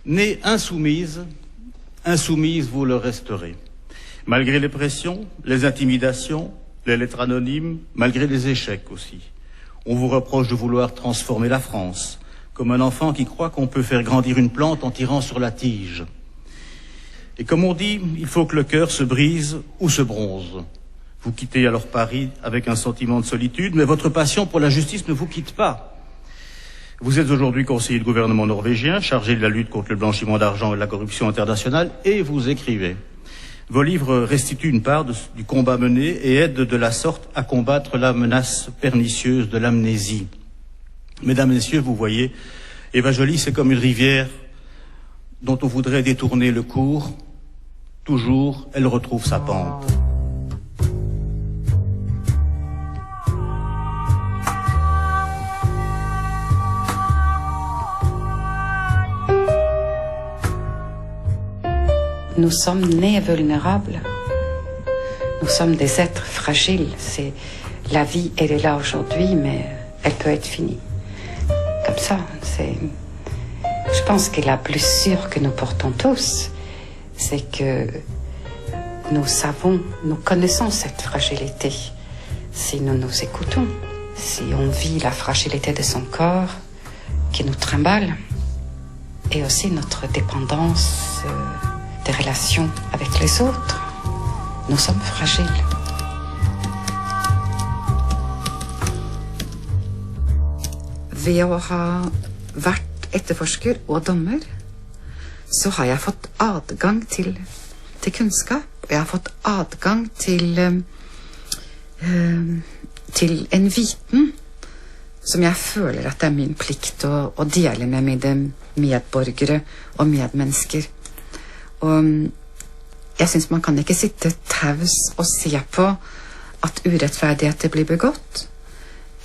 Née insoumise, insoumise vous le resterez. Malgré les pressions, les intimidations, les lettres anonymes, malgré les échecs aussi. On vous reproche de vouloir transformer la France, comme un enfant qui croit qu'on peut faire grandir une plante en tirant sur la tige. Et comme on dit, il faut que le cœur se brise ou se bronze. Vous quittez alors Paris avec un sentiment de solitude, mais votre passion pour la justice ne vous quitte pas. Vous êtes aujourd'hui conseiller de gouvernement norvégien, chargé de la lutte contre le blanchiment d'argent et la corruption internationale, et vous écrivez. Vos livres restituent une part du combat mené et aident de la sorte à combattre la menace pernicieuse de l'amnésie. Mesdames, Messieurs, vous voyez, Eva Joly, c'est comme une rivière dont on voudrait détourner le cours. Toujours, elle retrouve sa pente. Nous sommes nés vulnérables. Nous sommes des êtres fragiles. La vie, elle est là aujourd'hui, mais elle peut être finie. Comme ça, je pense que la blessure que nous portons tous, c'est que nous connaissons cette fragilité. Si nous nous écoutons, si on vit la fragilité de son corps qui nous trimballe, et aussi notre dépendance des relations avec les autres, nous sommes fragiles. Ved å ha vært etterforsker og dommer, så har jeg fått adgang til kunnskap, og jeg har fått adgang til en viten som jeg føler at det er min plikt å dele med mine medborgere og medmennesker. Og jeg synes man kan ikke sitte taus og se på at urettferdigheter blir begått,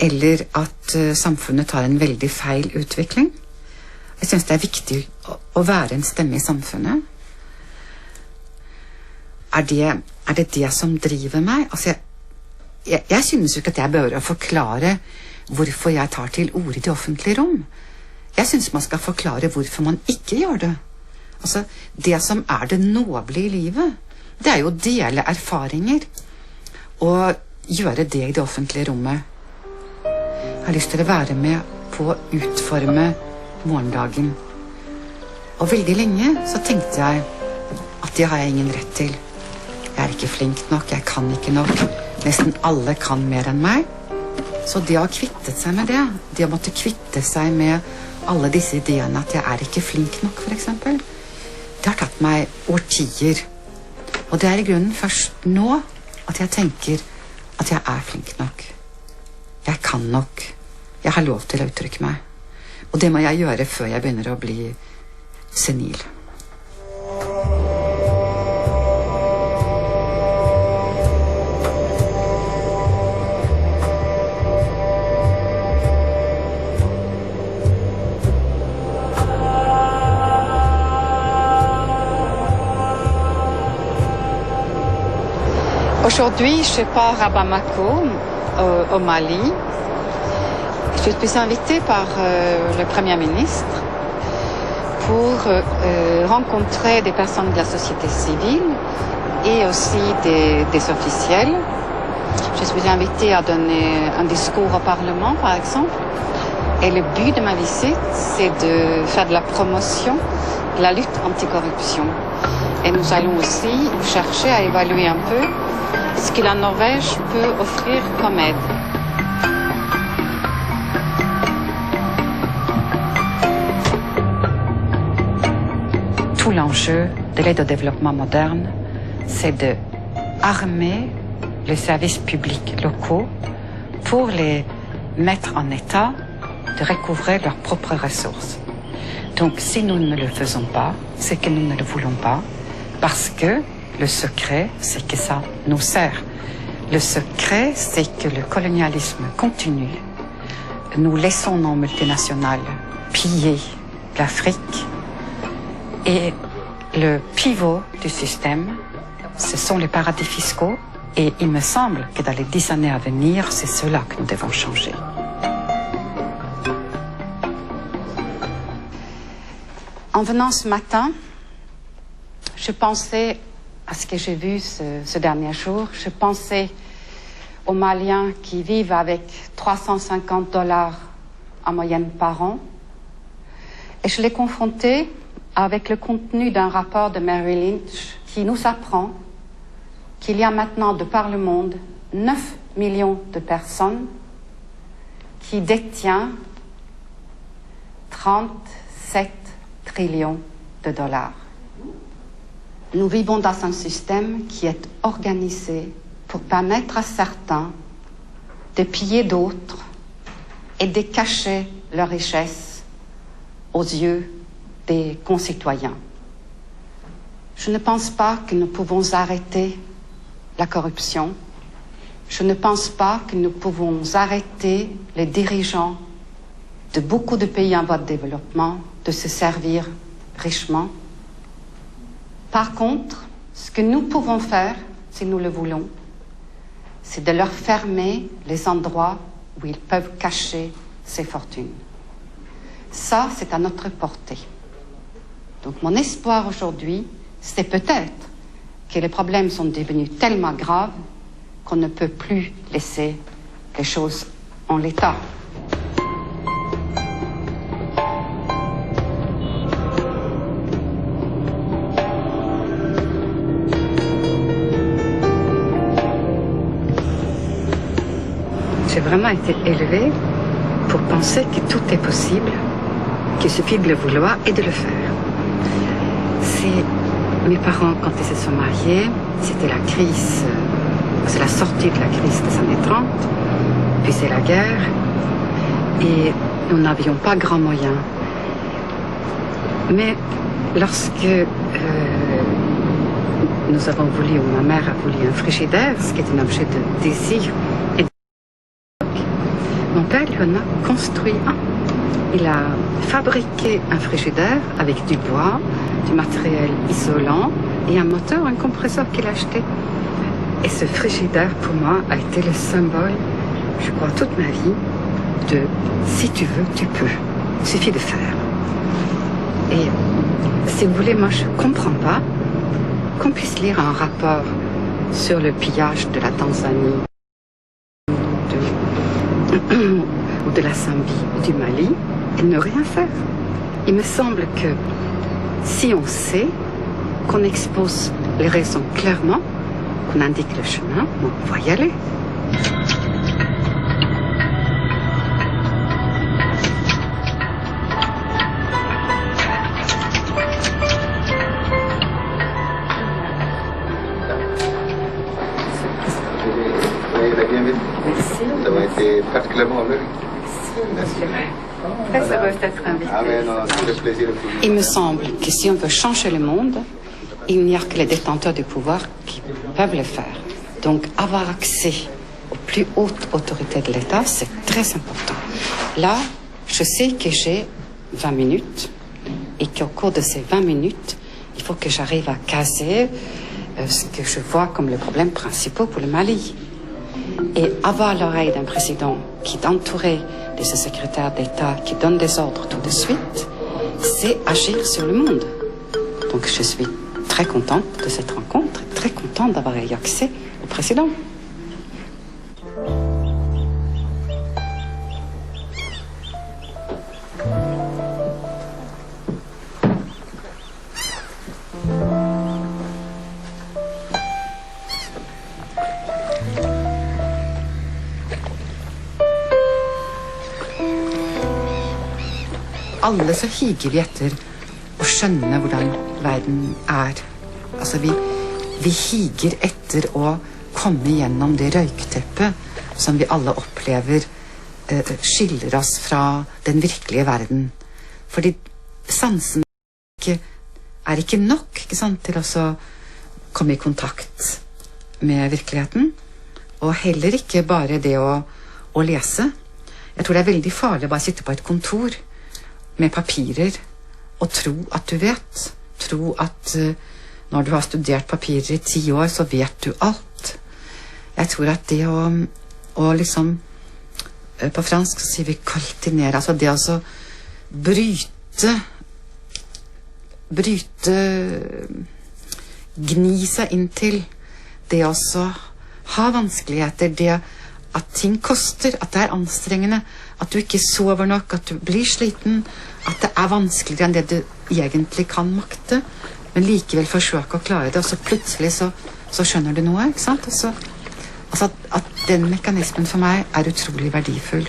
eller at samfunnet tar en veldig feil utvikling. Jeg synes det er viktig å være en stemme i samfunnet. Er det som driver meg? Altså, jeg synes jo ikke at jeg bør forklare hvorfor jeg tar til orde i det offentlige rom. Jeg synes man skal forklare hvorfor man ikke gjør det. Altså, det som er det noble i livet, det er jo å dele erfaringer og gjøre det i det offentlige rommet. Jeg har lyst til å være med på å utforme morgendagen. Og veldig lenge så tenkte jeg at det har jeg ingen rett til. Jeg er ikke flink nok, jeg kan ikke nok. Nesten alle kan mer enn meg. Så det å ha kvittet seg med det, det å måtte kvitte seg med alle disse ideene at jeg er ikke flink nok, for eksempel, det har tatt meg årtier. Og det er i grunnen først nå at jeg tenker at jeg er flink nok. Jeg kan nok. Jeg har lov til å uttrykke meg. Og det må jeg gjøre før jeg begynner å bli senil. Aujourd'hui, je pars à Bamako, au Mali. Je suis invitée par le Premier ministre pour rencontrer des personnes de la société civile et aussi des officiels. Je suis invitée à donner un discours au Parlement, par exemple. Et le but de ma visite, c'est de faire de la promotion de la lutte anticorruption. Et nous allons aussi chercher à évaluer un peu ce que la Norvège peut offrir comme aide. Tout l'enjeu de l'aide au développement moderne, c'est de armer les services publics locaux pour les mettre en état de recouvrer leurs propres ressources. Donc si nous ne le faisons pas, c'est que nous ne le voulons pas, parce que le secret, c'est que ça nous sert. Le secret, c'est que le colonialisme continue. Nous laissons nos multinationales piller l'Afrique. Et le pivot du système, ce sont les paradis fiscaux. Et il me semble que dans les 10 années à venir, c'est cela que nous devons changer. En venant ce matin, je pensais à ce que j'ai vu ce dernier jour. Je pensais aux Maliens qui vivent avec $350 en moyenne par an. Et je l'ai confronté avec le contenu d'un rapport de Mary Lynch qui nous apprend qu'il y a maintenant de par le monde 9 millions de personnes qui détiennent 37 trillions de dollars. Nous vivons dans un système qui est organisé pour permettre à certains de piller d'autres et de cacher leur richesse aux yeux des concitoyens. Je ne pense pas que nous pouvons arrêter la corruption. Je ne pense pas que nous pouvons arrêter les dirigeants de beaucoup de pays en voie de développement de se servir richement. Par contre, ce que nous pouvons faire, si nous le voulons, c'est de leur fermer les endroits où ils peuvent cacher ces fortunes. Ça, c'est à notre portée. Donc mon espoir aujourd'hui, c'est peut-être que les problèmes sont devenus tellement graves qu'on ne peut plus laisser les choses en l'état. J'ai vraiment été élevée pour penser que tout est possible, qu'il suffit de le vouloir et de le faire. Mes parents, quand ils se sont mariés, c'était la crise, c'est la sortie de la crise des années 30, puis c'est la guerre, et nous n'avions pas grand moyen. Mais lorsque nous avons voulu, ou ma mère a voulu un frigidaire, ce qui est un objet de désir, et mon père lui en a construit un. Il a fabriqué un frigidaire avec du bois, du matériel isolant et un moteur, un compresseur qu'il a acheté. Et ce frigidaire, pour moi, a été le symbole, je crois, toute ma vie, de si tu veux, tu peux. Il suffit de faire. Et si vous voulez, moi, je ne comprends pas qu'on puisse lire un rapport sur le pillage de la Tanzanie ou de la Zambie ou du Mali et ne rien faire. Il me semble que si on sait, qu'on expose les raisons clairement, qu'on indique le chemin, on va y aller. Merci. Ça m'a été particulièrement heureux. Très heureuse d'être invitée. Ah mais non, c'est le plaisir. Il me semble que si on veut changer le monde, il n'y a que les détenteurs du pouvoir qui peuvent le faire. Donc avoir accès aux plus hautes autorités de l'État, c'est très important. Là, je sais que j'ai 20 minutes et qu'au cours de ces 20 minutes, il faut que j'arrive à caser ce que je vois comme les problèmes principaux pour le Mali. Et avoir l'oreille d'un président qui est entouré de ses secrétaires d'État, qui donne des ordres tout de suite, c'est agir sur le monde. Donc je suis très contente de cette rencontre, très contente d'avoir eu accès au président. Alle så higer vi etter å skjønne hvordan verden er. Altså vi higer etter å komme gjennom det røykteppet som vi alle opplever skiller oss fra den virkelige verden. Fordi sansen er ikke nok, ikke sant, til å komme i kontakt med virkeligheten. Og heller ikke bare det å lese. Jeg tror det er veldig farlig å bare sitte på et kontor med papirer og tro at du vet. Tro at når du har studert papirer i 10 år, så vet du alt. Jeg tror at det å liksom, på fransk så sier vi kaltinere, altså det å bryte gni seg inn til det å ha vanskeligheter, det at ting koster, at det er anstrengende, at du ikke sover nok, at du blir sliten, at det er vanskeligere enn det du egentlig kan makte, men likevel forsøke å klare det, og så plutselig så skjønner du noe, ikke sant? Altså at den mekanismen for meg er utrolig verdifull.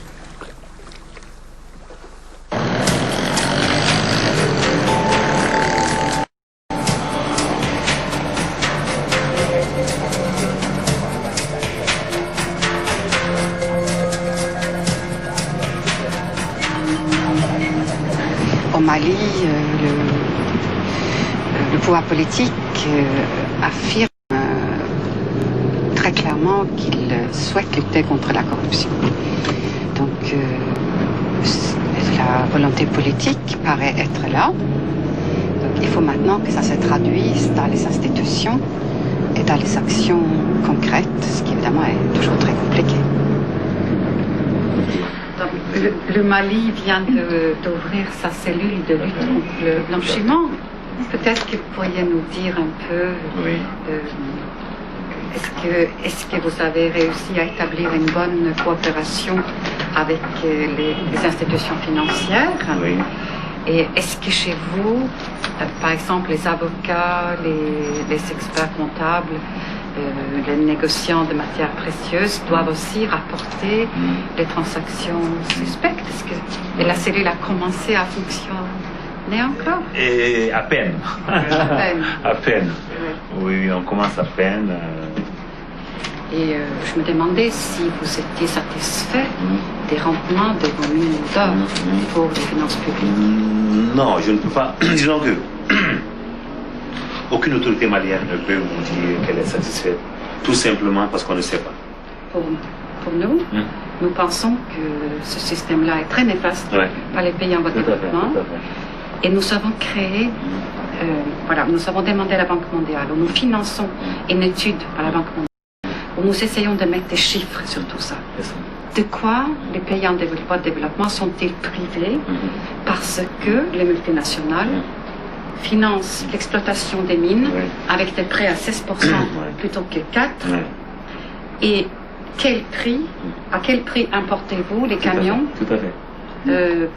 Au Mali, le pouvoir politique affirme très clairement qu'il souhaite lutter contre la corruption. Donc la volonté politique paraît être là. Donc il faut maintenant que ça se traduise dans les institutions et dans les actions concrètes, ce qui évidemment est toujours très compliqué. Le Mali vient d'ouvrir sa cellule de lutte contre le blanchiment. Peut-être que vous pourriez nous dire un peu, oui. Est-ce que vous avez réussi à établir une bonne coopération avec les institutions financières? Oui. Et est-ce que chez vous, par exemple, les avocats, les experts comptables, les négociants de matières précieuses doivent aussi rapporter les transactions suspectes? Et la cellule a commencé à fonctionner encore? Et à peine. À peine. À peine. Oui. Oui, on commence à peine. Et je me demandais si vous étiez satisfait des rendements de vos mines d'or pour les finances publiques. Non, je ne peux pas. Disons que aucune autorité malienne ne peut vous dire qu'elle est satisfaite. Tout simplement parce qu'on ne sait pas. Pour nous, nous pensons que ce système-là est très néfaste par les pays en voie de développement. Et nous avons créé, nous avons demandé à la Banque mondiale, où nous finançons une étude à la Banque mondiale, où nous essayons de mettre des chiffres sur tout ça. De quoi les pays en voie de développement sont-ils privés parce que les multinationales financent l'exploitation des mines avec des prêts à 16% plutôt que 4%. Et à quel prix importez-vous les camions? Tout à fait.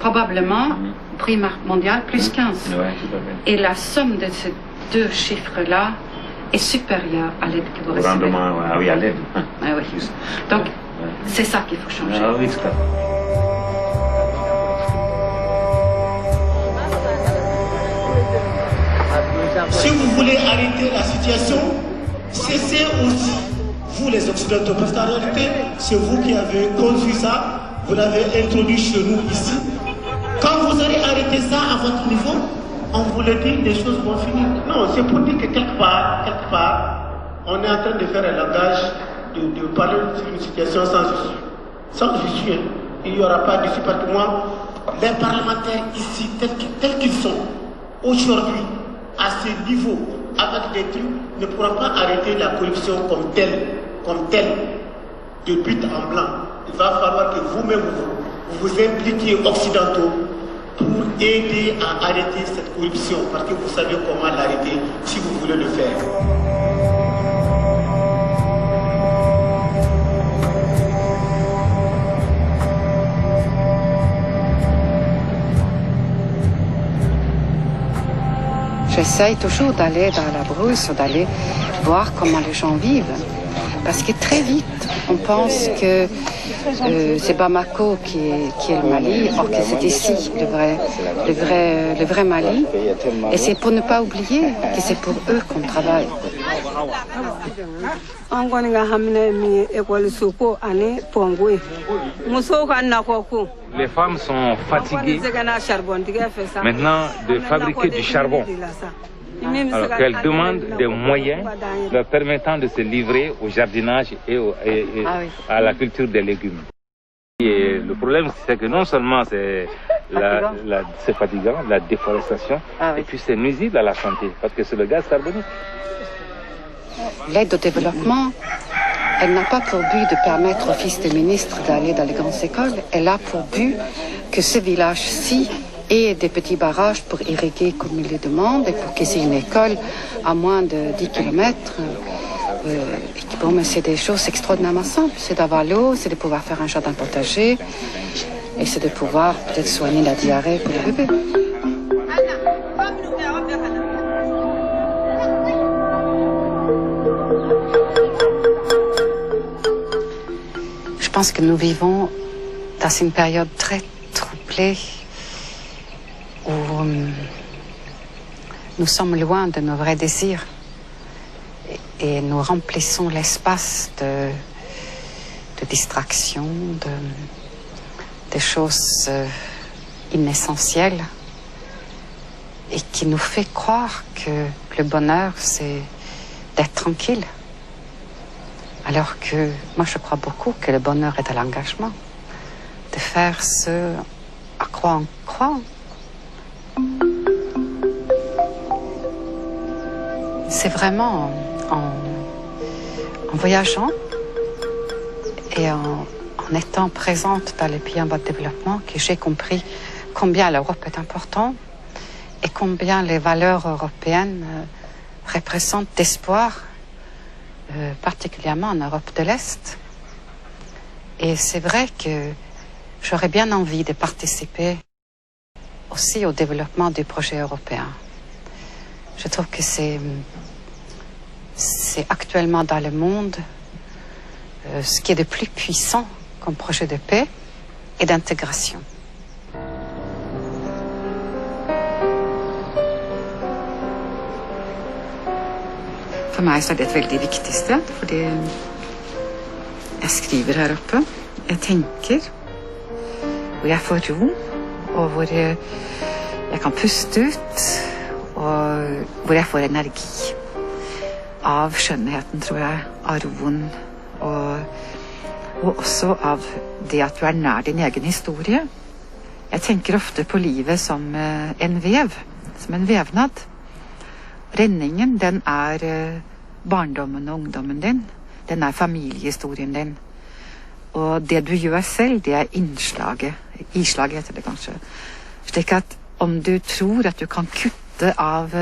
Probablement, prix mondial plus 15. Et la somme de ces deux chiffres-là est supérieure à l'aide que vous recevez. Rendement, oui, à l'aide. Oui. Donc, c'est ça qu'il faut changer. Ah oui, tout à fait. Si vous voulez arrêter la situation, cessez aussi, vous les Occidentaux, parce qu'en réalité, c'est vous qui avez conduit ça, vous l'avez introduit chez nous ici. Quand vous allez arrêter ça à votre niveau, on vous le dit, les choses vont finir. Non, c'est pour dire que quelque part, on est en train de faire un langage, de parler d'une situation sans issue. Sans issue, hein. Il n'y aura pas d'issue, parce que moi, les parlementaires ici, tels qu'ils sont, aujourd'hui, à ce niveau, avec des trucs, ne pourront pas arrêter la corruption comme telle, de but en blanc. Il va falloir que vous-même vous impliquiez occidentaux pour aider à arrêter cette corruption, parce que vous savez comment l'arrêter si vous voulez le faire. J'essaye toujours d'aller dans la brousse, d'aller voir comment les gens vivent. Parce que très vite, on pense que c'est Bamako qui est le Mali, or que c'est ici le vrai Mali. Et c'est pour ne pas oublier que c'est pour eux qu'on travaille. Les femmes sont fatiguées maintenant de fabriquer du charbon. Alors qu'elles demandent des moyens leur permettant de se livrer au jardinage et à la culture des légumes. Et le problème, c'est que non seulement c'est fatigant, la déforestation, et puis c'est nuisible à la santé, parce que c'est le gaz carbonique. L'aide au développement, elle n'a pas pour but de permettre aux fils des ministres d'aller dans les grandes écoles. Elle a pour but que ce village-ci et des petits barrages pour irriguer comme il le demande et pour qu'ils aient une école à moins de 10 km. Bon, mais c'est des choses extraordinairement simples. C'est d'avoir l'eau, c'est de pouvoir faire un jardin potager et c'est de pouvoir peut-être soigner la diarrhée pour le bébé. Je pense que nous vivons dans une période très troublée où nous sommes loin de nos vrais désirs et nous remplissons l'espace de distractions, de choses inessentielles et qui nous fait croire que le bonheur, c'est d'être tranquille. Alors que moi, je crois beaucoup que le bonheur est à l'engagement, de faire ce à quoi on croit. C'est vraiment en voyageant et en étant présente dans les pays en bas de développement que j'ai compris combien l'Europe est importante et combien les valeurs européennes représentent d'espoir, particulièrement en Europe de l'Est. Et c'est vrai que j'aurais bien envie de participer aussi au développement du projet européen. Je trouve que c'est actuellement dans le monde ce qui est de plus puissant comme projet de paix et d'intégration. For meg så det et veldig viktig sted, fordi jeg skriver her oppe, jeg tenker, hvor jeg får ro, og hvor jeg kan puste ut, og hvor jeg får energi av skjønnheten, tror jeg, av roen, og også av det at du er nær din egen historie. Jeg tenker ofte på livet som en vev, som en vevnad. Renningen, den er barndommen og ungdommen din. Den er familiehistorien din. Og det du gjør selv, det er innslaget. Islaget heter det kanskje. Slik at om du tror at du kan kutte av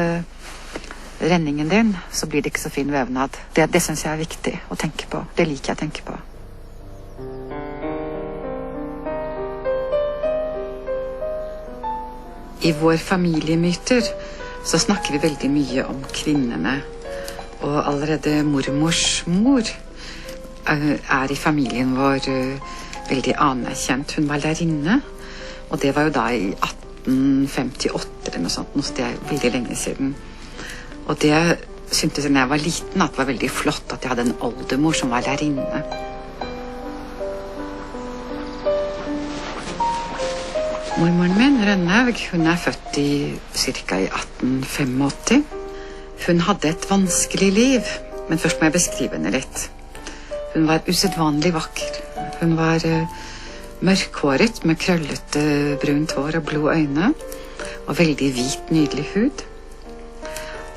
renningen din, så blir det ikke så fin vevnad. Det synes jeg er viktig å tenke på. Det liker jeg å tenke på. I vår familiemyter så snakker vi veldig mye om kvinnene. Og allerede mormors mor er i familien vår veldig anerkjent. Hun var lærerinne, og det var jo da i 1858 eller noe sånt, noe det er veldig lenge siden. Og det syntes jeg da jeg var liten at det var veldig flott at jeg hadde en oldemor som var lærerinne. Mormoren min, Rønnaug, hun er født i ca. i 1885. Hun hadde et vanskelig liv, men først må jeg beskrive henne litt. Hun var usedvanlig vakker. Hun var mørkhåret med krøllete brunt hår og blå øyne, og veldig hvit, nydelig hud.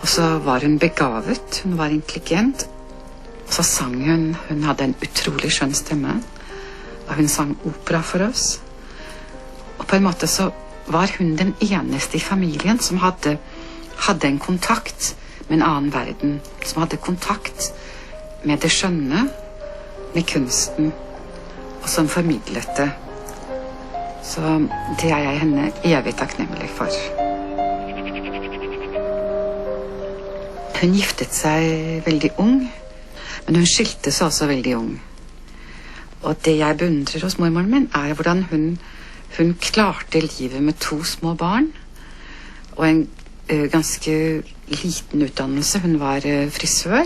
Og så var hun begavet, hun var intelligent, og så sang hun. Hun hadde en utrolig skjønn stemme, og hun sang opera for oss. Og på en måte så var hun den eneste i familien som hadde en kontakt med en annen verden, som hadde kontakt med det skjønne, med kunsten, og som formidlet det. Så det er jeg henne evig takknemlig for. Hun giftet seg veldig ung, men hun skilte seg også veldig ung. Og det jeg beundrer hos mormoren min er hvordan hun klarte livet med 2 små barn og en ganske liten utdannelse. Hun var frisør,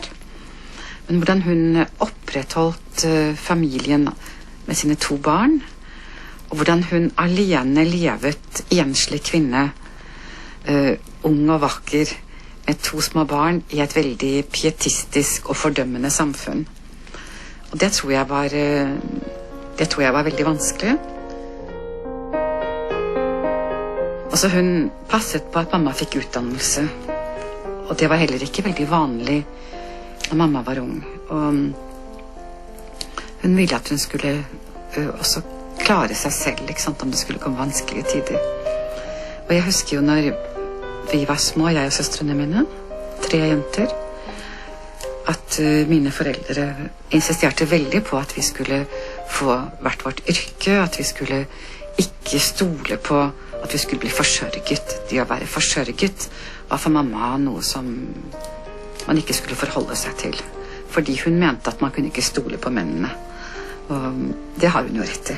men hvordan hun opprettholdt familien med sine 2 barn, og hvordan hun alene levet enslig kvinne, ung og vakker, med 2 små barn i et veldig pietistisk og fordømmende samfunn. Og det tror jeg var veldig vanskelig. Og så hun passet på at mamma fikk utdannelse, og det var heller ikke veldig vanlig når mamma var ung. Og hun ville at hun skulle også klare seg selv, ikke sant, om det skulle komme vanskelige tider. Og jeg husker jo når vi var små, jeg og søstrene mine, 3 jenter, at mine foreldre insisterte veldig på at vi skulle få hvert vårt yrke, at vi skulle ikke stole på at vi skulle bli forsørget. Det å være forsørget var for mamma noe som man ikke skulle forholde seg til. Fordi hun mente at man kunne ikke stole på mennene. Og det har hun jo rett i.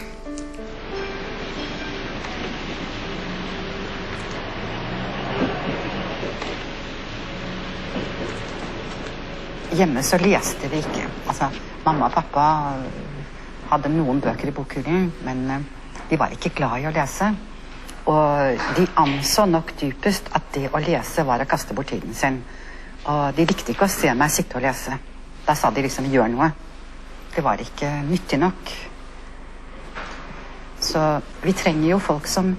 Hjemme så leste vi ikke. Altså, mamma og pappa hadde noen bøker i bokhyllen, men de var ikke glad i å lese. Og de anså nok dypest at det å lese var å kaste bort tiden sin. Og de likte ikke å se meg sitte og lese. Da sa de liksom, gjør noe. Det var ikke nyttig nok. Så vi trenger jo folk som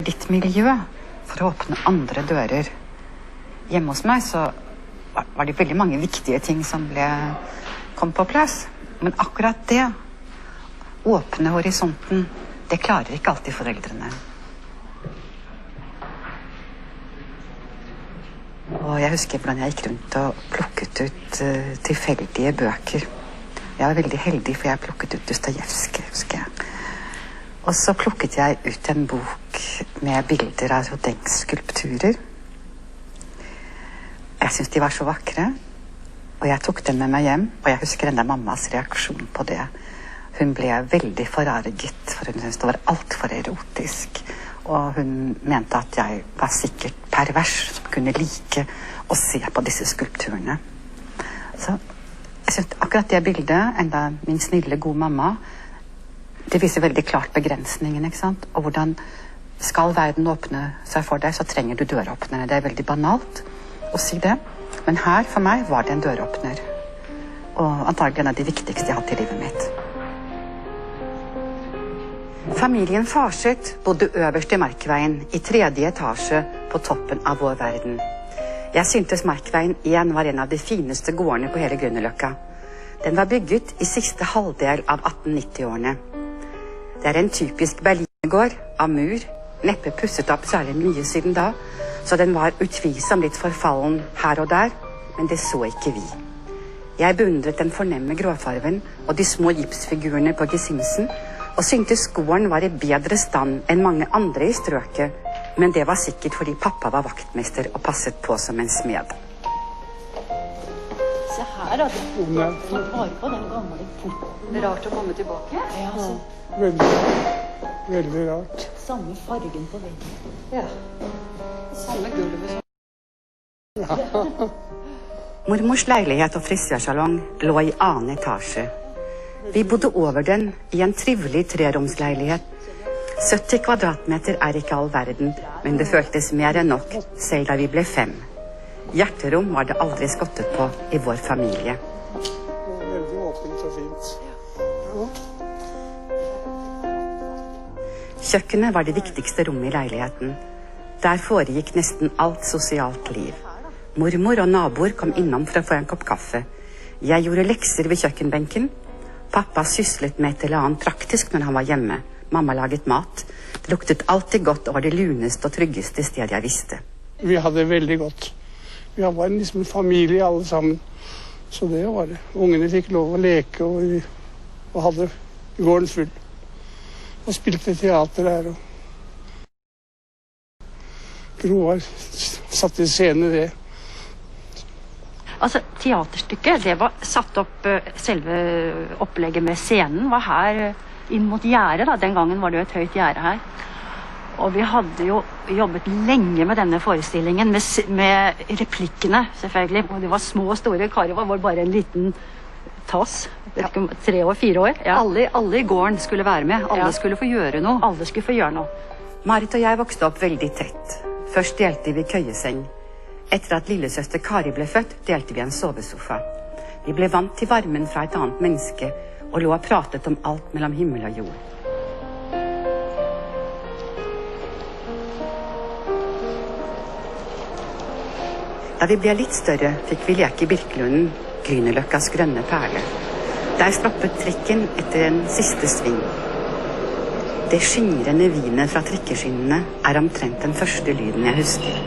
ditt miljø for å åpne andre dører. Hjemme hos meg så var det veldig mange viktige ting som kom på plass. Men akkurat det, åpne horisonten, det klarer ikke alltid foreldrene. Og jeg husker hvordan jeg gikk rundt og plukket ut tilfeldige bøker. Jeg var veldig heldig, for jeg plukket ut Dostojevskij, husker jeg. Og så plukket jeg ut en bok med bilder av Rodins skulpturer. Jeg syntes de var så vakre, og jeg tok den med meg hjem, og jeg husker enda mammas reaksjon på det. Hun ble veldig forarget, for hun syntes det var alt for erotisk. Og hun mente at jeg var sikkert pervers, som kunne like å se på disse skulpturene. Så jeg synes akkurat det bildet, enda min snille, gode mamma, det viser veldig klart begrensningen, ikke sant? Og hvordan skal verden åpne seg for deg, så trenger du døråpnere. Det er veldig banalt å si det, men her for meg var det en døråpner. Og antagelig en av de viktigste jeg har hatt i livet mitt. Familien Farseth bodde øverst i Markveien, i 3. etasje på toppen av vår verden. Jeg syntes Markveien 1 var en av de fineste gårdene på hele Grünerløkka. Den var bygget i siste halvdel av 1890-årene. Det er en typisk Berlinegård av mur, neppe pusset opp særlig mye siden da, så den var utvilsomt litt forfallen her og der, men det så ikke vi. Jeg beundret den fornemme gråfarven og de små gipsfigurene på gesimsen, og syntes gården var i bedre stand enn mange andre i strøket, men det var sikkert fordi pappa var vaktmester og passet på som en smed. Se her, da. Tatt vare på den gamle porten. Det er rart å komme tilbake. Ja, altså. Veldig rart. Samme fargen på veggen. Ja. Samme gulvet som... Ja. Mormors leilighet og frisørsalong lå i 2. etasje. Vi bodde over den i en trivelig 3-romsleilighet. 70 kvadratmeter er ikke all verden, men det føltes mer enn nok, selv da vi ble 5. Hjerterom var det aldri skottet på i vår familie. Veldig åpent og fint. Ja. Kjøkkenet var det viktigste rommet i leiligheten. Der foregikk nesten alt sosialt liv. Mormor og naboer kom innom for å få en kopp kaffe. Jeg gjorde lekser ved kjøkkenbenken. Pappa syslet med et eller annet praktisk når han var hjemme. Mamma laget mat. Det luktet alltid godt og var det luneste og tryggeste stedet jeg visste. Vi hadde det veldig godt. Vi var liksom en familie alle sammen. Så det var det. Ungene fikk lov å leke og hadde gården full. Og spilte teater der. Roar satt i scene det. Altså, teaterstykket, det var satt opp, selve opplegget med scenen var her inn mot gjerdet da. Den gangen var det jo et høyt gjerde her. Og vi hadde jo jobbet lenge med denne forestillingen, med replikkene selvfølgelig. Og det var små og store. Kari var bare en liten tass, 3 år, 4 år. Ja. Alle i gården skulle være med, alle skulle få gjøre noe. Alle skulle få gjøre noe. Marit og jeg vokste opp veldig tett. Først delte vi køyeseng. Etter at lillesøster Kari ble født, delte vi en sovesofa. Vi ble vant til varmen fra et annet menneske, og lå og pratet om alt mellom himmel og jord. Da vi ble litt større, fikk vi leke i Birkelunden, Grünerløkkas grønne perle. Der stoppet trikken etter en siste sving. Det skingrende vinet fra trikkeskinnene omtrent den første lyden jeg husker.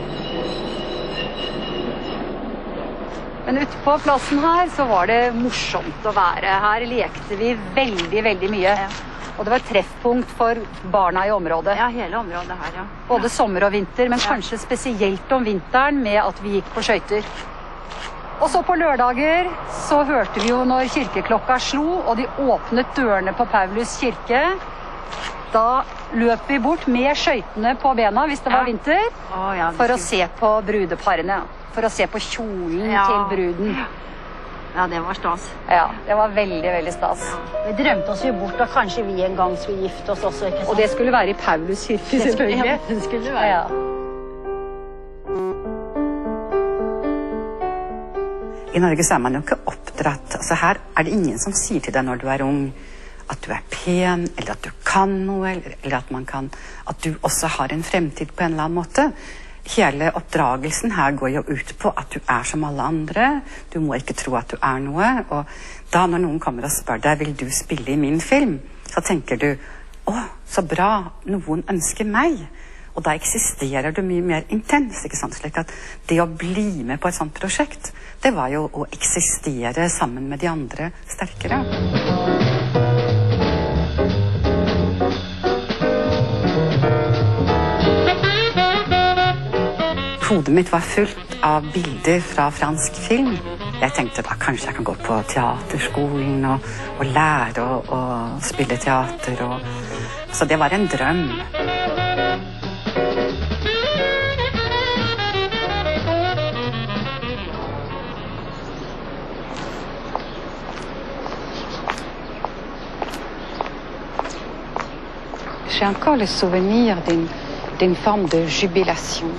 Men ute på plassen her så var det morsomt å være. Her lekte vi veldig mye. Ja. Og det var et treffpunkt for barna i området. Ja, hele området her, ja. Både sommer og vinter, men kanskje spesielt om vinteren med at vi gikk på skøyter. Og så på lørdager så hørte vi jo når kirkeklokka slo, og de åpnet dørene på Paulus kirke. Da løp vi bort med skøytene på bena hvis det var vinter, for å se på brudeparene. For å se på kjolen til bruden. Ja, det var stas. Ja, det var veldig stas. Vi drømte oss jo bort at kanskje vi en gang skulle gifte oss også, ikke sant? Og det skulle være i Paulus kirke, selvfølgelig. Ja, det skulle det være. Ja. I Norge så man jo ikke oppdratt. Altså her det ingen som sier til deg når du ung at du pen, eller at du kan noe, eller at du også har en fremtid på en eller annen måte. Hele oppdragelsen her går jo ut på at du som alle andre. Du må ikke tro at du noe. Og da når noen kommer og spør deg, vil du spille i min film? Så tenker du, så bra, noen ønsker meg. Og da eksisterer du mye mer intens, ikke sant? Slik at det å bli med på et sånt prosjekt, det var jo å eksistere sammen med de andre sterkere. Hodet mitt var fullt av bilder fra fransk film. Jeg tenkte da kanskje jeg kan gå på teaterskolen og lære å spille teater. Så det var en drøm. J'ai encore le souvenir d'une forme de jubilation.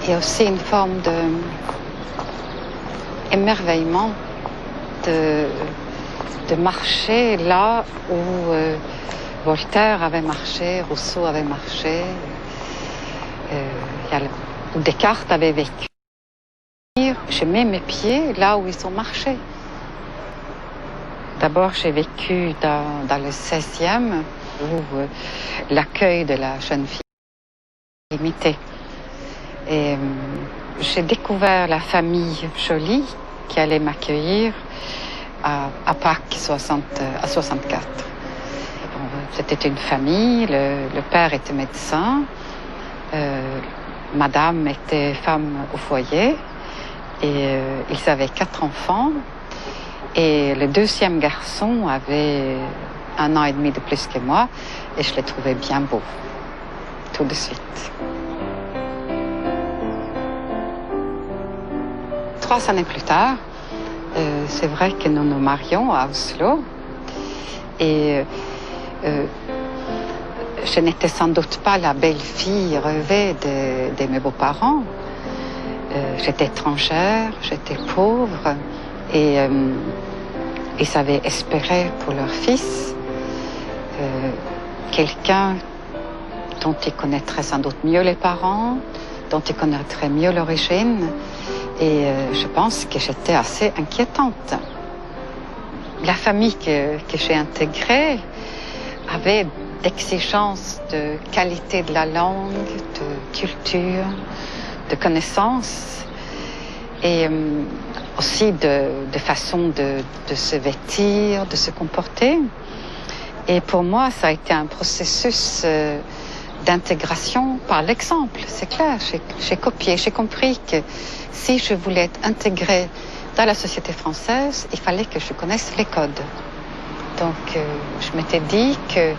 Et aussi une forme d'émerveillement de marcher là où Voltaire avait marché, Rousseau avait marché, où Descartes avait vécu. Je mets mes pieds là où ils ont marché. D'abord, j'ai vécu dans le 16e, où l'accueil de la jeune fille est limité. Et j'ai découvert la famille Joly qui allait m'accueillir à Pâques à 64. C'était une famille, le père était médecin, madame était femme au foyer et ils avaient 4 enfants et le deuxième garçon avait 1 an et demi de plus que moi et je les trouvais bien beaux, tout de suite. 3 années plus tard, c'est vrai que nous nous marions à Oslo et je n'étais sans doute pas la belle-fille rêvée de mes beaux-parents. J'étais étrangère, j'étais pauvre et ils avaient espéré pour leur fils quelqu'un dont ils connaîtraient sans doute mieux les parents, dont ils connaîtraient mieux l'origine. Et je pense que j'étais assez inquiétante. La famille que j'ai intégrée avait d'exigences de qualité de la langue, de culture, de connaissances et aussi de façon de se vêtir, de se comporter. Et pour moi, ça a été un processus d'intégration par l'exemple, c'est clair. J'ai copié, j'ai compris que si je voulais être intégrée dans la société française, il fallait que je connaisse les codes. Donc je m'étais dit que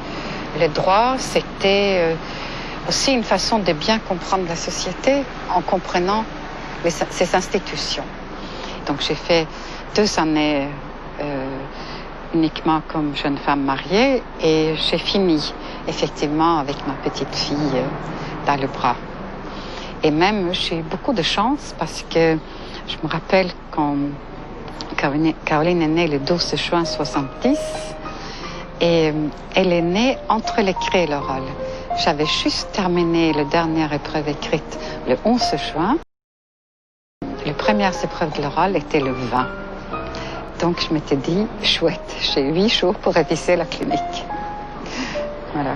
le droit, c'était aussi une façon de bien comprendre la société en comprenant ses institutions. Donc j'ai fait 2 années uniquement comme jeune femme mariée et j'ai fini effectivement avec ma petite fille dans le bras. Et même j'ai eu beaucoup de chance parce que je me rappelle quand Caroline est née le 12 juin 70 et elle est née entre l'écrit et l'oral. J'avais juste terminé la dernière épreuve écrite le 11 juin. Les premières épreuves de l'oral étaient le 20. Donc je m'étais dit, chouette, j'ai 8 jours pour réviser la clinique. Voilà.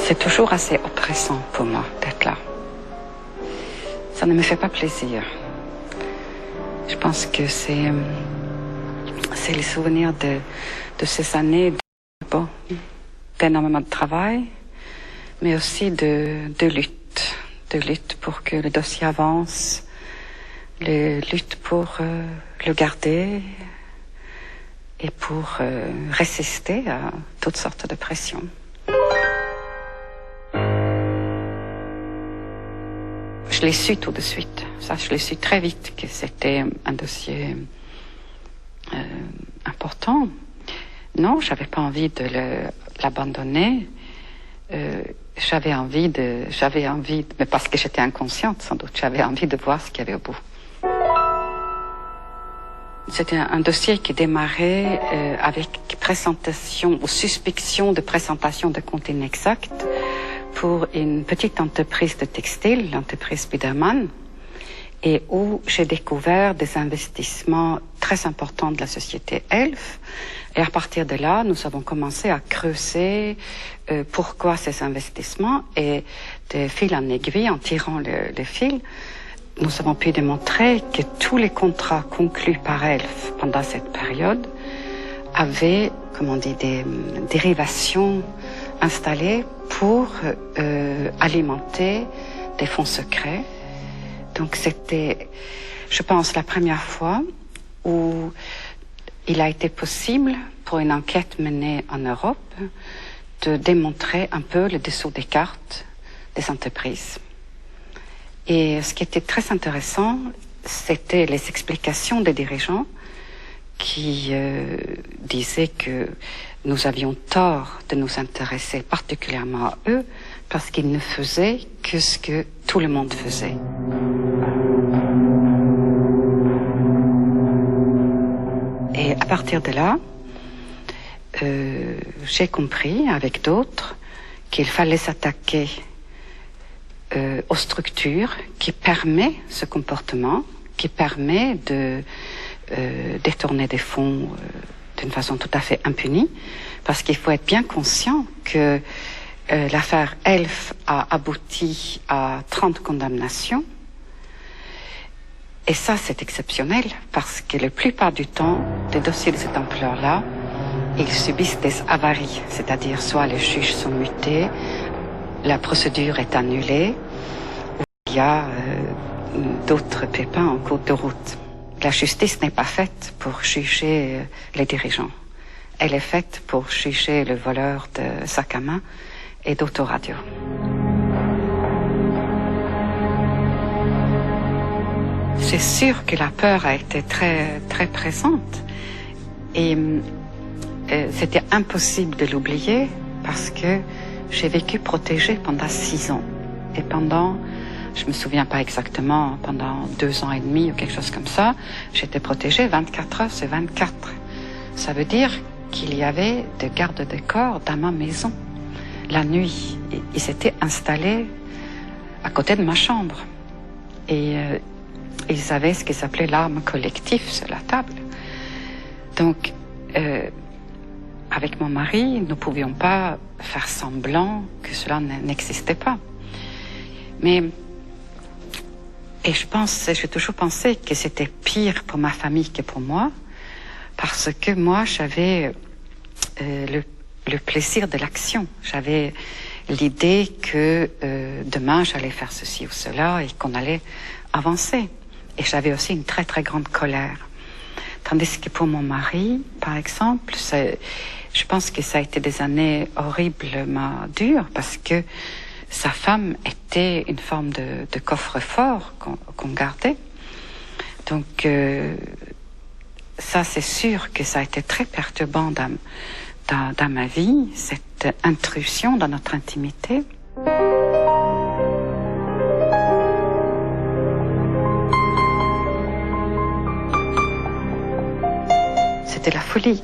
C'est toujours assez oppressant pour moi d'être là. Ça ne me fait pas plaisir. Je pense que c'est les souvenirs de ces années d'énormément de travail, mais aussi de lutte pour que le dossier avance, de lutte pour le garder et pour résister à toutes sortes de pressions. Je l'ai su tout de suite. Ça, je l'ai su très vite que c'était un dossier important. Non, j'avais pas envie de l'abandonner. J'avais envie, mais parce que j'étais inconsciente sans doute, j'avais envie de voir ce qu'il y avait au bout. C'était un dossier qui démarrait avec présentation ou suspicion de présentation de comptes inexacts pour une petite entreprise de textile, l'entreprise Biderman, et où j'ai découvert des investissements très importants de la société Elf. Et à partir de là, nous avons commencé à creuser pourquoi ces investissements, et de fil en aiguille, en tirant le fil, nous avons pu démontrer que tous les contrats conclus par Elf pendant cette période avaient, comme on dit, des dérivations installées pour alimenter des fonds secrets. Donc c'était, je pense, la première fois où il a été possible pour une enquête menée en Europe de démontrer un peu le dessous des cartes des entreprises. Et ce qui était très intéressant, c'était les explications des dirigeants qui disaient que nous avions tort de nous intéresser particulièrement à eux parce qu'ils ne faisaient que ce que tout le monde faisait. Et à partir de là, j'ai compris avec d'autres qu'il fallait s'attaquer aux structures qui permettent ce comportement, qui permet de détourner des fonds d'une façon tout à fait impunie, parce qu'il faut être bien conscient que l'affaire Elf a abouti à 30 condamnations. Et ça, c'est exceptionnel, parce que la plupart du temps, des dossiers de cette ampleur-là, ils subissent des avaries, c'est-à-dire soit les juges sont mutés, la procédure est annulée, ou il y a d'autres pépins en cours de route. La justice n'est pas faite pour juger les dirigeants. Elle est faite pour juger le voleur de sac à main et d'autoradio. C'est sûr que la peur a été très, très présente. Et c'était impossible de l'oublier parce que j'ai vécu protégée pendant 6 ans. Et pendant, je me souviens pas exactement, pendant 2 ans et demi ou quelque chose comme ça, j'étais protégée 24 heures sur 24. Ça veut dire qu'il y avait des gardes de corps dans ma maison. La nuit, ils s'étaient installés à côté de ma chambre. Et ils avaient ce qu'ils appelaient l'arme collective sur la table. Donc, avec mon mari, nous ne pouvions pas faire semblant que cela n'existait pas. Mais, et j'ai toujours pensé que c'était pire pour ma famille que pour moi, parce que moi, j'avais le plaisir de l'action. J'avais l'idée que demain, j'allais faire ceci ou cela et qu'on allait avancer. Et j'avais aussi une très, très grande colère. Tandis que pour mon mari, par exemple, je pense que ça a été des années horriblement dures parce que sa femme était une forme de coffre-fort qu'on gardait. Donc, ça, c'est sûr que ça a été très perturbant dans ma vie, cette intrusion dans notre intimité. c'était la folie.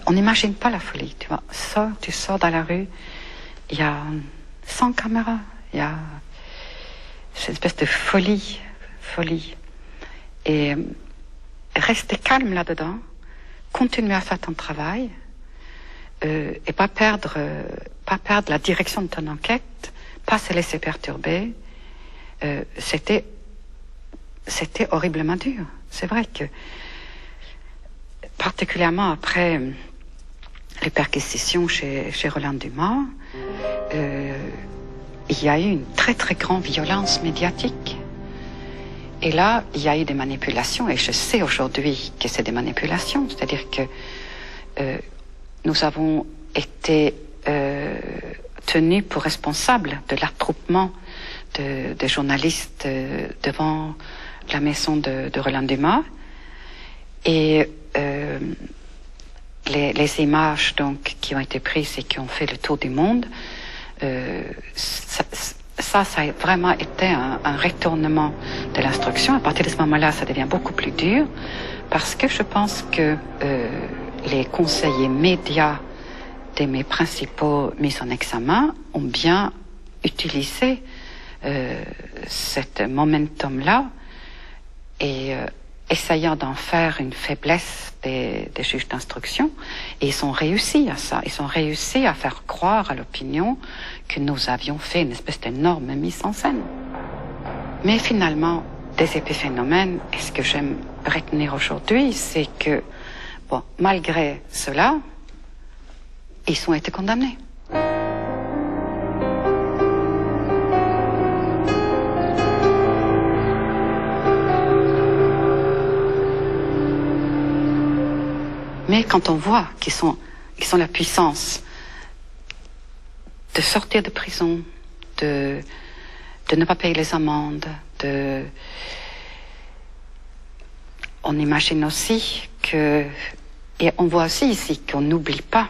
On n'imagine pas la folie, tu vois. Tu sors dans la rue, il y a 100 caméras, il y a cette espèce de folie. Et rester calme là-dedans, continuer à faire ton travail, et pas perdre la direction de ton enquête, pas se laisser perturber. C'était horriblement dur. C'est vrai que, particulièrement après les perquisitions chez Roland Dumas, il y a eu une très très grande violence médiatique. Et là, il y a eu des manipulations, et je sais aujourd'hui que c'est des manipulations. C'est-à-dire que nous avons été tenus pour responsables de l'attroupement des journalistes devant la maison de Roland Dumas. Et les images donc, qui ont été prises et qui ont fait le tour du monde, ça a vraiment été un retournement de l'instruction. À partir de ce moment-là, ça devient beaucoup plus dur, parce que je pense que les conseillers médias de mes principaux mis en examen ont bien utilisé cet momentum-là et essayant d'en faire une faiblesse des juges d'instruction. Et ils ont réussi à ça. Ils ont réussi à faire croire à l'opinion que nous avions fait une espèce d'énorme mise en scène. Mais finalement, des épiphénomènes, et ce que j'aime retenir aujourd'hui, c'est que, bon, malgré cela, ils ont été condamnés. Mais quand on voit qu'ils sont la puissance de sortir de prison, de ne pas payer les amendes, on imagine aussi que, et on voit aussi ici qu'on n'oublie pas,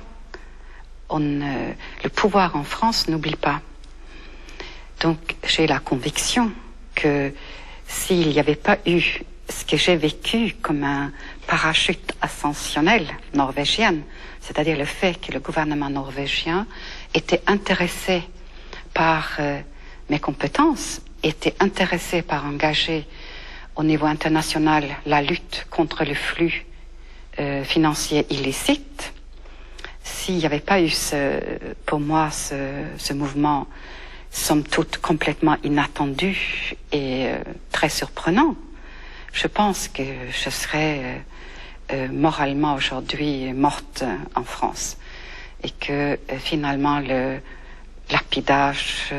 le pouvoir en France n'oublie pas. Donc j'ai la conviction que s'il n'y avait pas eu ce que j'ai vécu comme un parachute ascensionnel norvégien, c'est-à-dire le fait que le gouvernement norvégien était intéressé par mes compétences, était intéressé par engager au niveau international la lutte contre le flux financier illicite. S'il n'y avait pas eu pour moi ce mouvement, somme toute complètement inattendu et très surprenant, je pense que je serais moralement aujourd'hui morte en France, et que finalement le lapidage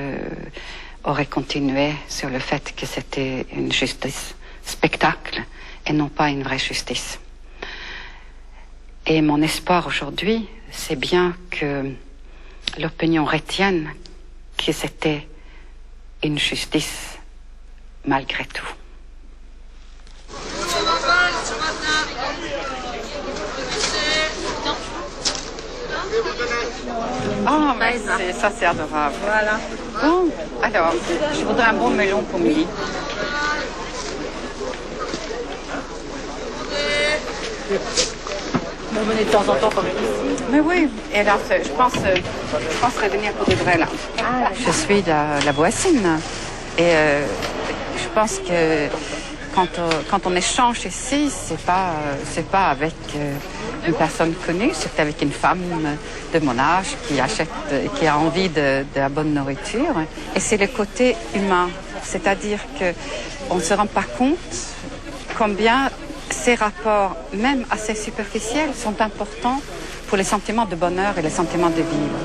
aurait continué sur le fait que c'était une justice spectacle et non pas une vraie justice. Et mon espoir aujourd'hui, c'est bien que l'opinion retienne que c'était une justice malgré tout. Oh, merci, ça c'est adorable. Voilà. Bon, alors, je voudrais un bon melon pour midi. Vous venez de temps en temps comme ici. Mais oui, et là, je pense revenir pour de vrai là. Ah, je suis la voisine, et je pense que quand on échange ici, c'est pas avec une personne connue, c'est avec une femme de mon âge qui a envie de la bonne nourriture. Et c'est le côté humain, c'est-à-dire qu'on ne se rend pas compte combien ces rapports, même assez superficiels, sont importants pour les sentiments de bonheur et les sentiments de vivre.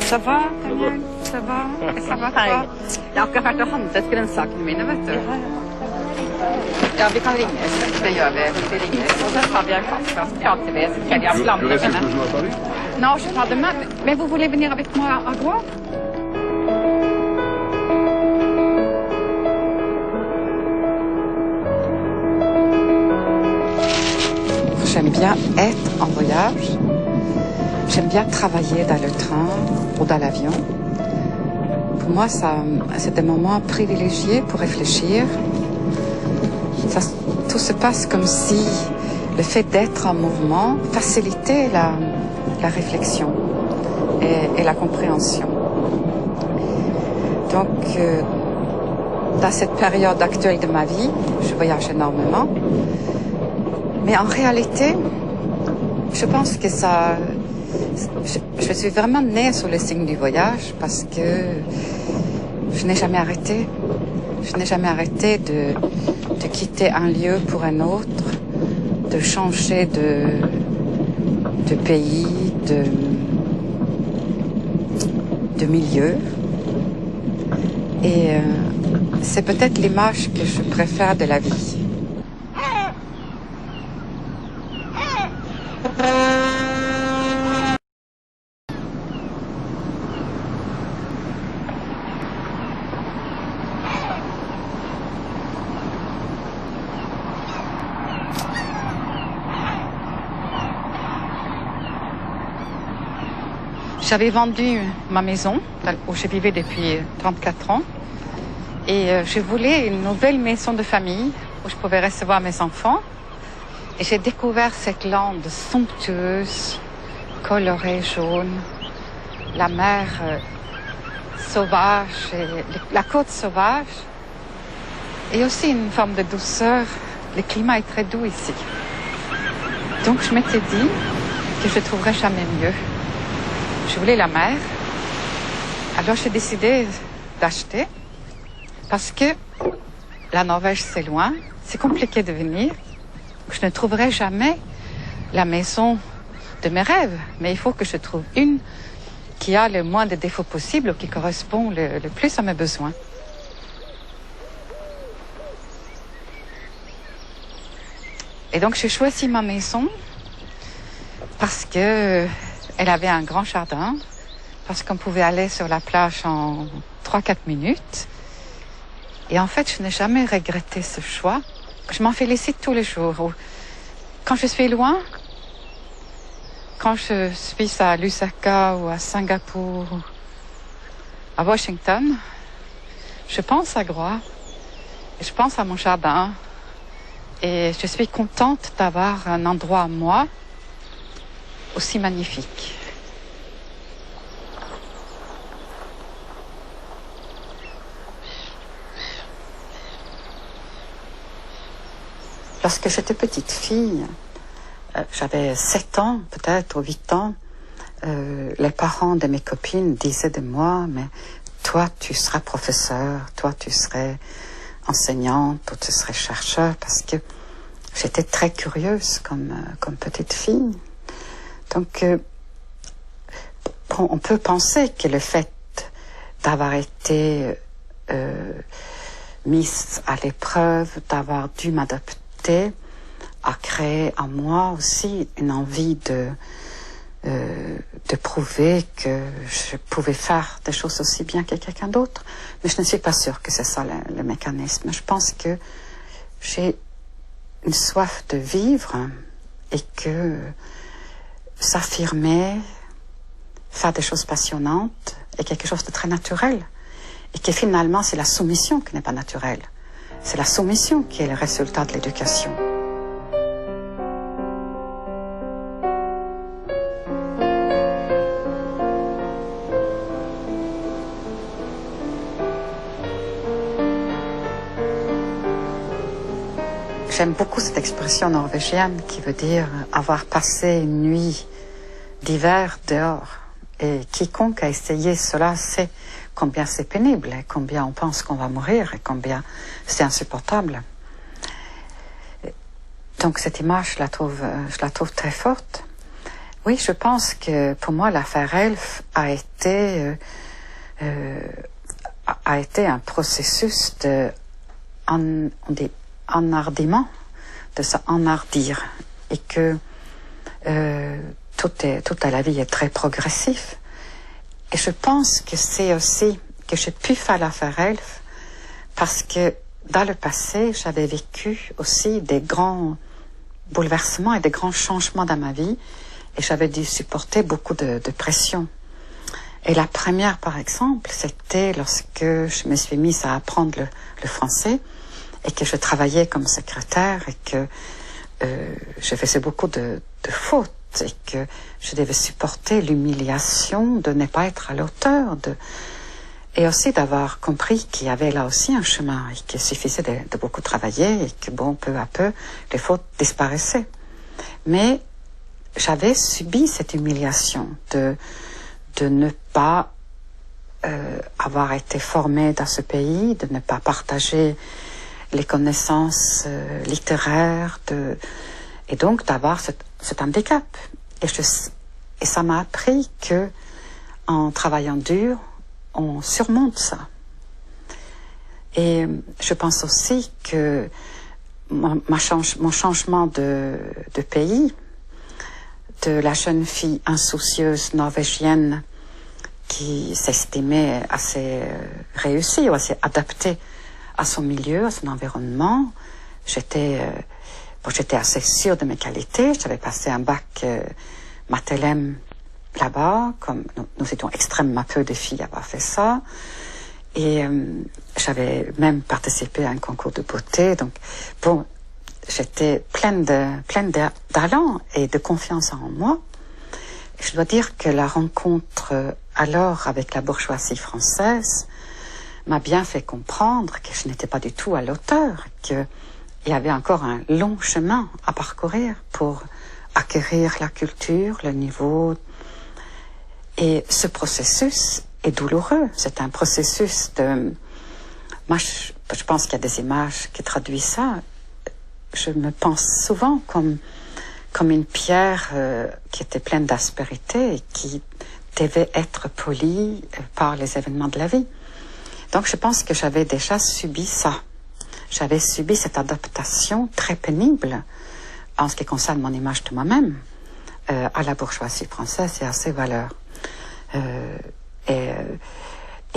Ça va, Daniel? Ça va? Ça va, toi? Jeg har akkurat vært og handlet grønnsakene mine, vet du. Ja, vi kan ringes. Det gjør vi. Vi ringer. Og så tar vi en kaffe. Så prater vi. Så skal jeg slamme henne. Non, je parle demain. Mais vous voulez venir avec moi à Groix? J'aime bien être en voyage. J'aime bien travailler dans le train ou dans l'avion. Pour pour moi, c'est des moments privilégiés pour réfléchir. Tout se passe comme si le fait d'être en mouvement facilitait la réflexion et la compréhension. Donc, dans cette période actuelle de ma vie, je voyage énormément. Mais en réalité, je pense que je suis vraiment née sous le signe du voyage parce que je n'ai jamais arrêté. Je n'ai jamais arrêté de quitter un lieu pour un autre, de changer de pays, de milieu. Et c'est peut-être l'image que je préfère de la vie. J'avais vendu ma maison où je vivais depuis 34 ans et je voulais une nouvelle maison de famille où je pouvais recevoir mes enfants. Et j'ai découvert cette lande somptueuse, colorée jaune, la mer sauvage, et la côte sauvage et aussi une forme de douceur. Le climat est très doux ici. Donc je m'étais dit que je ne trouverais jamais mieux. Je voulais la mer, alors j'ai décidé d'acheter parce que la Norvège c'est loin, c'est compliqué de venir. Je ne trouverai jamais la maison de mes rêves, mais il faut que je trouve une qui a le moins de défauts possible ou qui correspond le plus à mes besoins. Et donc j'ai choisi ma maison parce que elle avait un grand jardin, parce qu'on pouvait aller sur la plage en 3-4 minutes. Et en fait, je n'ai jamais regretté ce choix. Je m'en félicite tous les jours. Quand je suis loin, quand je suis à Lusaka ou à Singapour, ou à Washington, je pense à Groix, je pense à mon jardin. Et je suis contente d'avoir un endroit à moi aussi magnifique. Lorsque j'étais petite fille, j'avais 7 ans, peut-être, ou 8 ans, les parents de mes copines disaient de moi, mais toi, tu seras professeur, toi, tu serais enseignante, ou tu serais chercheur, parce que j'étais très curieuse comme petite fille. Donc, on peut penser que le fait d'avoir été mise à l'épreuve, d'avoir dû m'adapter, a créé en moi aussi une envie de prouver que je pouvais faire des choses aussi bien que quelqu'un d'autre. Mais je ne suis pas sûre que c'est ça le mécanisme. Je pense que j'ai une soif de vivre et que s'affirmer, faire des choses passionnantes est quelque chose de très naturel. Et que finalement, c'est la soumission qui n'est pas naturelle. C'est la soumission qui est le résultat de l'éducation. J'aime beaucoup cette expression norvégienne qui veut dire avoir passé une nuit d'hiver dehors. Et quiconque a essayé cela sait combien c'est pénible, et combien on pense qu'on va mourir, et combien c'est insupportable. Donc cette image, je la trouve très forte. Oui, je pense que pour moi, l'affaire Elf a été un processus d'enhardiment, de s'enhardir, et que toute la vie est très progressif. Et je pense que c'est aussi que j'ai pu faire l'affaire Elf parce que dans le passé, j'avais vécu aussi des grands bouleversements et des grands changements dans ma vie et j'avais dû supporter beaucoup de pression. Et la première, par exemple, c'était lorsque je me suis mise à apprendre le français et que je travaillais comme secrétaire et que je faisais beaucoup de fautes et que je devais supporter l'humiliation de ne pas être à l'auteur et aussi d'avoir compris qu'il y avait là aussi un chemin et qu'il suffisait de beaucoup travailler et que bon, peu à peu, les fautes disparaissaient. Mais j'avais subi cette humiliation de ne pas avoir été formée dans ce pays, de ne pas partager les connaissances littéraires, et donc d'avoir cet handicap. Et ça m'a appris que en travaillant dur, on surmonte ça. Et je pense aussi que mon changement de pays, de la jeune fille insoucieuse norvégienne qui s'estimait assez réussie ou assez adaptée à son milieu, à son environnement, j'étais assez sûre de mes qualités. J'avais passé un bac Mathelem là-bas, comme nous étions extrêmement peu de filles à avoir fait ça. Et j'avais même participé à un concours de beauté. Donc, bon, j'étais pleine d'allant et de confiance en moi. Et je dois dire que la rencontre alors avec la bourgeoisie française m'a bien fait comprendre que je n'étais pas du tout à l'auteur, qu'il y avait encore un long chemin à parcourir pour acquérir la culture, le niveau. Et ce processus est douloureux. C'est un processus de... Moi, je pense qu'il y a des images qui traduisent ça. Je me pense souvent comme une pierre qui était pleine d'aspérité et qui devait être polie par les événements de la vie. Donc je pense que j'avais déjà subi ça. J'avais subi cette adaptation très pénible en ce qui concerne mon image de moi-même à la bourgeoisie française et à ses valeurs. Et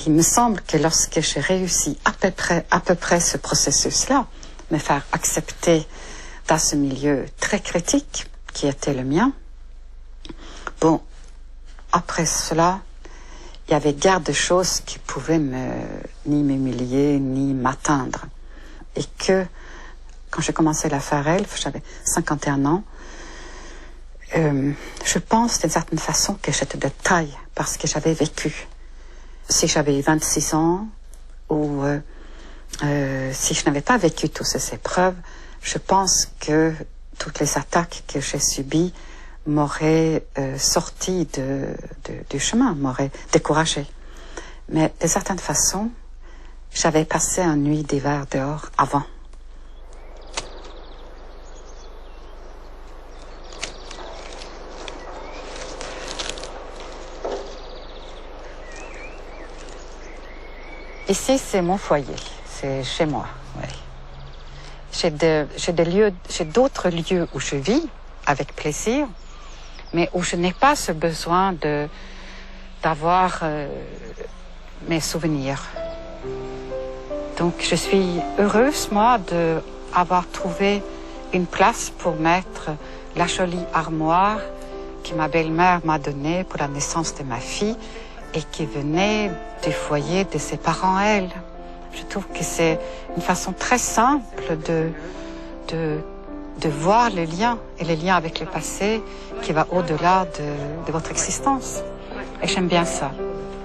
il me semble que lorsque j'ai réussi à peu près ce processus-là, me faire accepter dans ce milieu très critique qui était le mien, bon, après cela, il y avait guère de choses qui pouvaient ni m'humilier, ni m'atteindre. Et que, quand j'ai commencé la Pharelf, j'avais 51 ans, je pense d'une certaine façon que j'étais de taille parce que j'avais vécu. Si j'avais eu 26 ans ou si je n'avais pas vécu toutes ces épreuves, je pense que toutes les attaques que j'ai subies m'auraient sorti du chemin, m'auraient découragée. Mais de certaine façon, j'avais passé une nuit d'hiver dehors avant. Ici, c'est mon foyer, c'est chez moi. Oui. J'ai d'autres lieux où je vis avec plaisir, mais où je n'ai pas ce besoin d'avoir mes souvenirs. Donc, je suis heureuse, moi, d'avoir trouvé une place pour mettre la jolie armoire que ma belle-mère m'a donnée pour la naissance de ma fille et qui venait du foyer de ses parents à elle. Je trouve que c'est une façon très simple de voir les liens et les liens avec le passé qui va au-delà de votre existence. Et j'aime bien ça.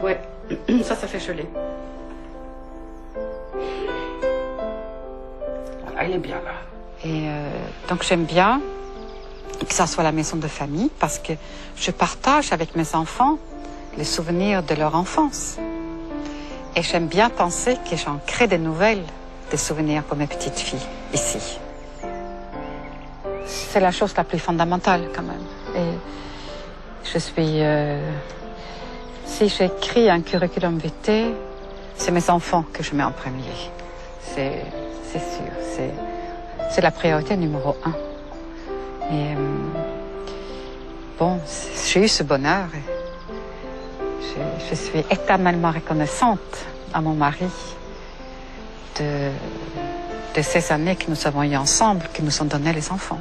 Ouais, ça fait joli. Elle est bien là. Et donc j'aime bien que ça soit la maison de famille parce que je partage avec mes enfants les souvenirs de leur enfance. Et j'aime bien penser que j'en crée des nouvelles, des souvenirs pour mes petites filles, ici. C'est la chose la plus fondamentale, quand même. Et je suis... si j'écris un curriculum vitae, c'est mes enfants que je mets en premier. C'est sûr. C'est la priorité numéro 1. Et bon, j'ai eu ce bonheur. Je suis éternellement reconnaissante à mon mari de ces années que nous avons eues ensemble, qui nous ont donné les enfants.